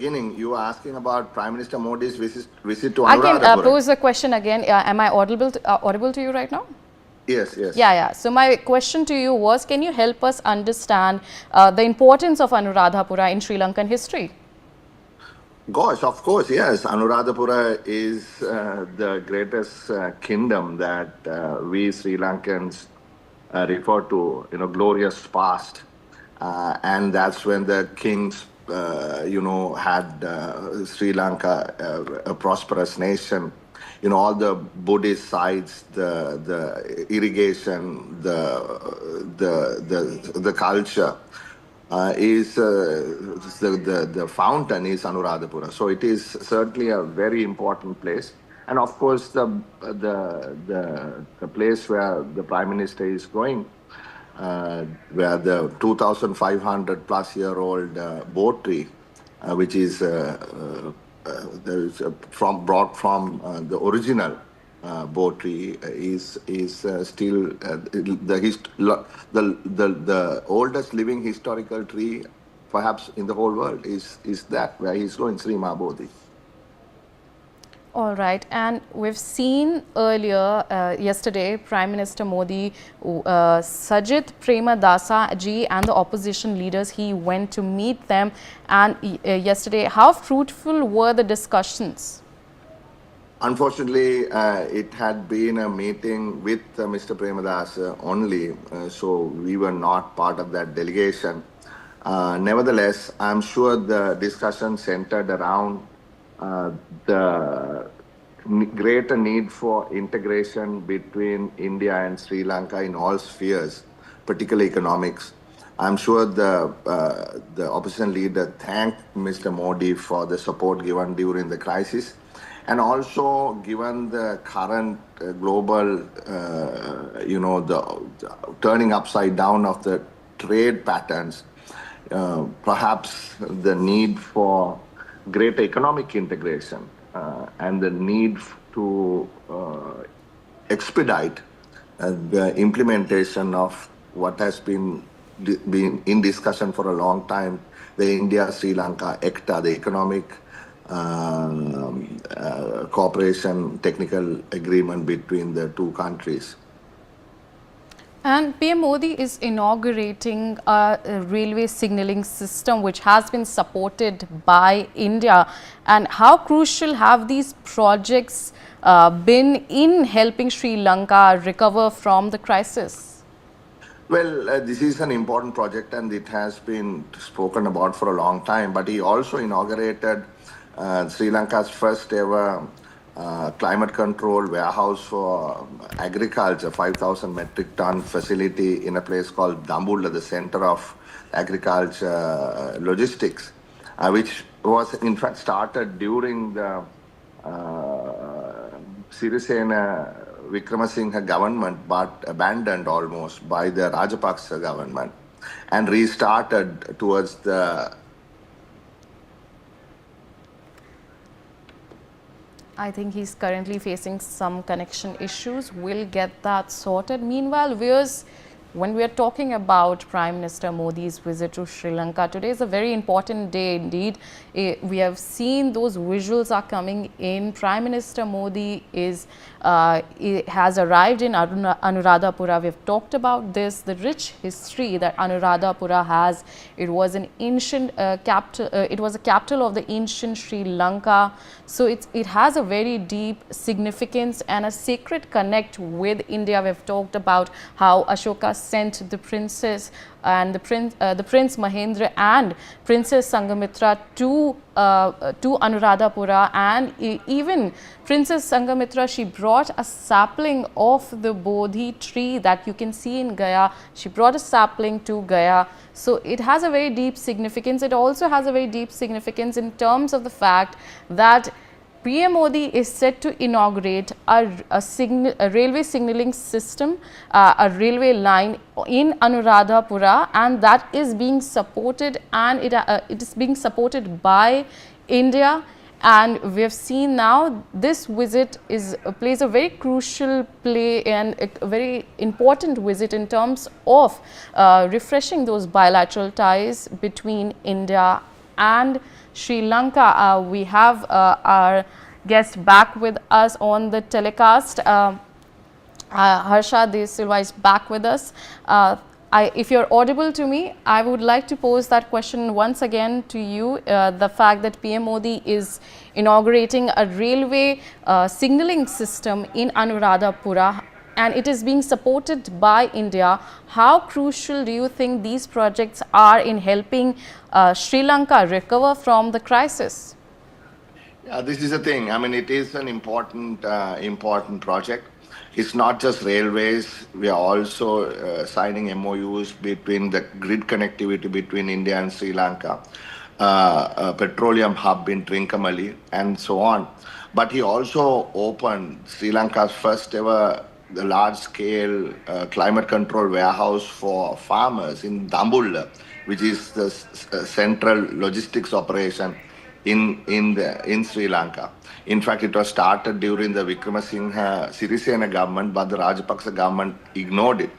beginning, you were asking about Prime Minister Modi's visit to I can Anuradhapura. pose the question again. Am I audible to you right now? Yes, yes. Yeah. So my question to you was, can you help us understand the importance of Anuradhapura in Sri Lankan history? Gosh, of course, yes. Anuradhapura is the greatest kingdom that we Sri Lankans refer to, glorious past. And that's when the kings, had Sri Lanka a prosperous nation. All the Buddhist sites, the irrigation, the culture. Is the fountain is Anuradhapura. So it is certainly a very important place. And of course, the place where the Prime Minister is going, where the 2,500 plus year old boat tree, which is brought from the original boat tree, is still the oldest living historical tree, perhaps in the whole world, is that where he's going, Sri Mahabodhi. All right, and we've seen earlier, yesterday, Prime Minister Modi, Sajid Premadasa ji and the opposition leaders, he went to meet them. And yesterday, how fruitful were the discussions? Unfortunately, it had been a meeting with Mr. Premadasa only, so we were not part of that delegation. Nevertheless, I'm sure the discussion centered around the greater need for integration between India and Sri Lanka in all spheres, particularly economics. I'm sure the opposition leader thanked Mr. Modi for the support given during the crisis. And also, given the current global, the turning upside down of the trade patterns, perhaps the need for greater economic integration and the need to expedite the implementation of what has been in discussion for a long time, the India-Sri Lanka ECTA, the Economic Cooperation Technical Agreement between the two countries. And PM Modi is inaugurating a railway signalling system which has been supported by India. And how crucial have these projects been in helping Sri Lanka recover from the crisis? Well, this is an important project and it has been spoken about for a long time. But he also inaugurated Sri Lanka's first ever climate control warehouse for agriculture, 5,000 metric ton facility in a place called Dambulla, the center of agriculture logistics, which was in fact started during the Sirisena Wickramasinghe government, but abandoned almost by the Rajapaksa government and restarted towards the... I think he's currently facing some connection issues. We'll get that sorted. Meanwhile, viewers, when we are talking about Prime Minister Modi's visit to Sri Lanka, today is a very important day indeed. We have seen those visuals are coming in. Prime Minister Modi has arrived in Anuradhapura. We've talked about this, the rich history that Anuradhapura has. It was an ancient capital. It was a capital of the ancient Sri Lanka. So it has a very deep significance and a sacred connect with India. We've talked about how Ashoka sent the princess and the Prince Mahendra and Princess Sangamitra to Anuradhapura, and even Princess Sangamitra, she brought a sapling of the Bodhi tree that you can see in Gaya. She brought a sapling to Gaya. So it has a very deep significance. It also has a very deep significance in terms of the fact that PM Modi is set to inaugurate a railway signalling system, a railway line in Anuradhapura, and that is being supported, and it is being supported by India. And we have seen now this visit plays a very crucial play and a very important visit in terms of refreshing those bilateral ties between India and Sri Lanka. We have our guest back with us on the telecast. Harsha de Silva is back with us. If you're audible to me, I would like to pose that question once again to you. The fact that PM Modi is inaugurating a railway signaling system in Anuradhapura, and it is being supported by India. How crucial do you think these projects are in helping Sri Lanka recover from the crisis? Yeah, this is the thing. I mean, it is an important project. It's not just railways. We are also signing MOUs between the grid connectivity between India and Sri Lanka, a petroleum hub in Trincomalee, and so on. But he also opened Sri Lanka's first ever the large-scale climate control warehouse for farmers in Dambulla, which is the central logistics operation in Sri Lanka. In fact, it was started during the Vikramasinghe Sirisena government, but the Rajapaksa government ignored it.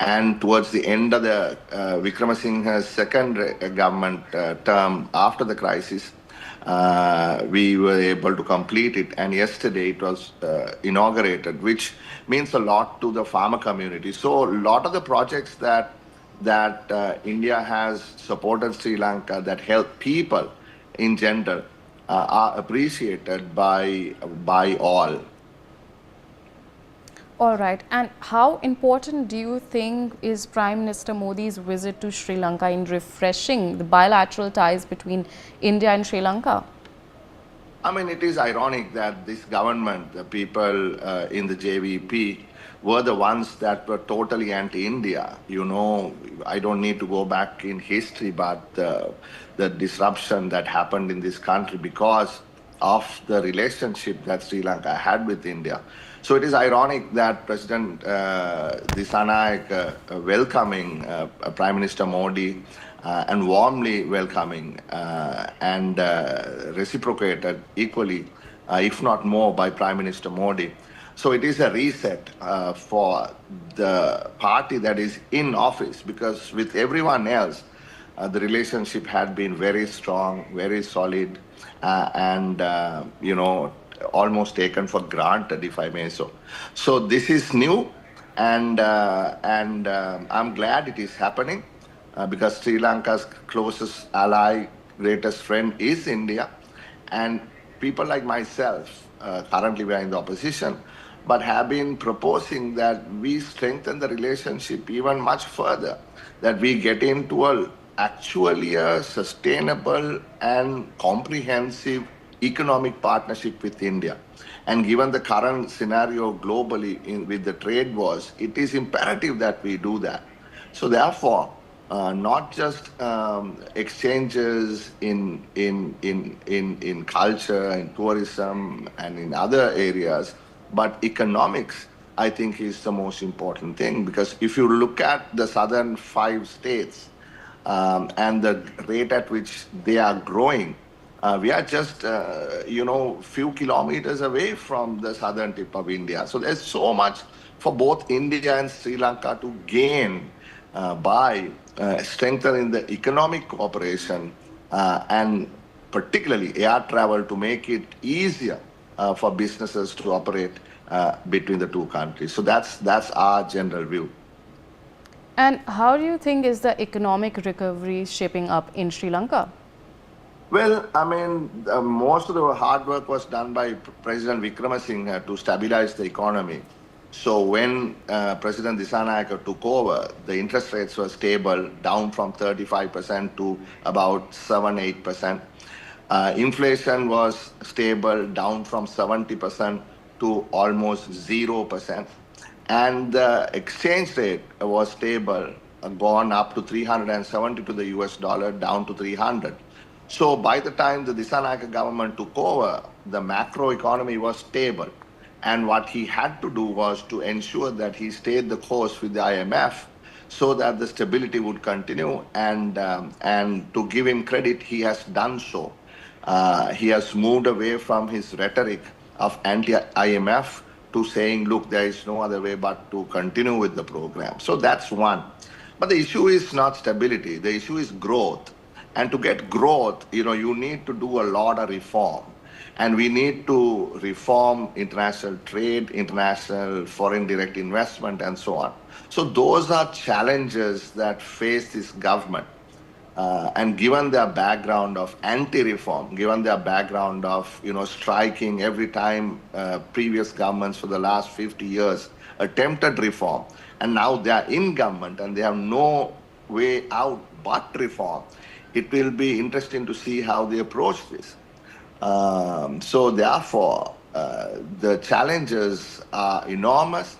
And towards the end of the Vikramasinghe's second government term after the crisis, we were able to complete it. And yesterday it was inaugurated, which means a lot to the farmer community. So a lot of the projects that India has supported Sri Lanka that help people in general are appreciated by all. All right. And how important do you think is Prime Minister Modi's visit to Sri Lanka in refreshing the bilateral ties between India and Sri Lanka? I mean, it is ironic that this government, the people in the JVP, were the ones that were totally anti-India. You know, I don't need to go back in history, but the disruption that happened in this country because of the relationship that Sri Lanka had with India. So it is ironic that President Disanayak welcoming Prime Minister Modi and warmly welcoming and reciprocated equally, if not more, by Prime Minister Modi. So it is a reset for the party that is in office because with everyone else, the relationship had been very strong, very solid, and almost taken for granted, if I may so. So this is new, and I'm glad it is happening because Sri Lanka's closest ally, greatest friend is India, and people like myself, currently we are in the opposition, but have been proposing that we strengthen the relationship even much further, that we get into actually a sustainable and comprehensive economic partnership with India. And given the current scenario globally with the trade wars, it is imperative that we do that. So therefore, not just exchanges in culture, in tourism, and in other areas, but economics, I think, is the most important thing. Because if you look at the southern 5 states and the rate at which they are growing, we are just, few kilometers away from the southern tip of India. So there's so much for both India and Sri Lanka to gain by strengthening the economic cooperation and particularly air travel to make it easier for businesses to operate between the two countries. So that's our general view. And how do you think is the economic recovery shaping up in Sri Lanka? Well, I mean, most of the hard work was done by President Vikramasinghe to stabilize the economy. So when President Dissanayake took over, the interest rates were stable, down from 35% to about 7-8%. Inflation was stable, down from 70% to almost 0%. And the exchange rate was stable, gone up to 370 to the US dollar, down to 300. So by the time the Dissanayake government took over, the macro economy was stable. And what he had to do was to ensure that he stayed the course with the IMF so that the stability would continue. And to give him credit, he has done so. He has moved away from his rhetoric of anti-IMF to saying, look, there is no other way but to continue with the program. So that's one. But the issue is not stability. The issue is growth. And to get growth, you need to do a lot of reform. And we need to reform international trade, international foreign direct investment, and so on. So those are challenges that face this government. And given their background of anti-reform, given their background of striking every time previous governments for the last 50 years attempted reform, and now they are in government and they have no way out but reform, it will be interesting to see how they approach this. So therefore, the challenges are enormous,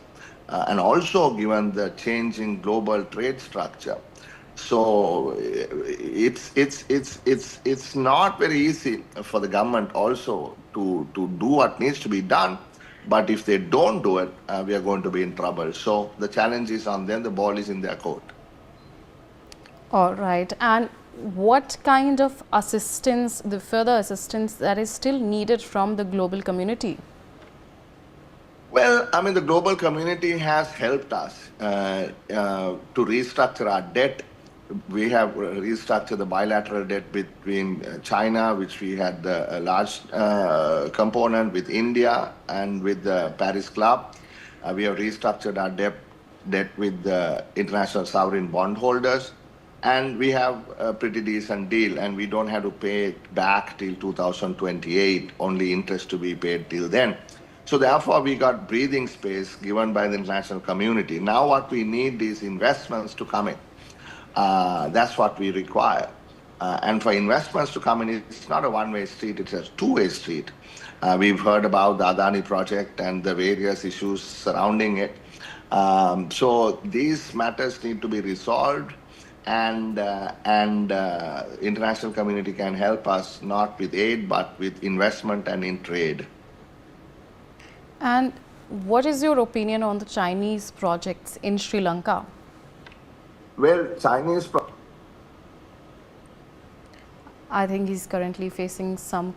and also given the changing global trade structure. So it's not very easy for the government also to do what needs to be done. But if they don't do it, we are going to be in trouble. So the challenge is on them. The ball is in their court. All right. And what kind of assistance, the further assistance that is still needed from the global community? Well, I mean, the global community has helped us to restructure our debt. We have restructured the bilateral debt between China, which we had a large component with India and with the Paris Club. We have restructured our debt with the international sovereign bondholders. And we have a pretty decent deal, and we don't have to pay it back till 2028, only interest to be paid till then. So therefore, we got breathing space given by the international community. Now what we need is investments to come in. That's what we require. And for investments to come in, it's not a one-way street, it's a two-way street. We've heard about the Adani project and the various issues surrounding it. So these matters need to be resolved, and international community can help us not with aid, but with investment and in trade. And what is your opinion on the Chinese projects in Sri Lanka? Well, I think he's currently facing some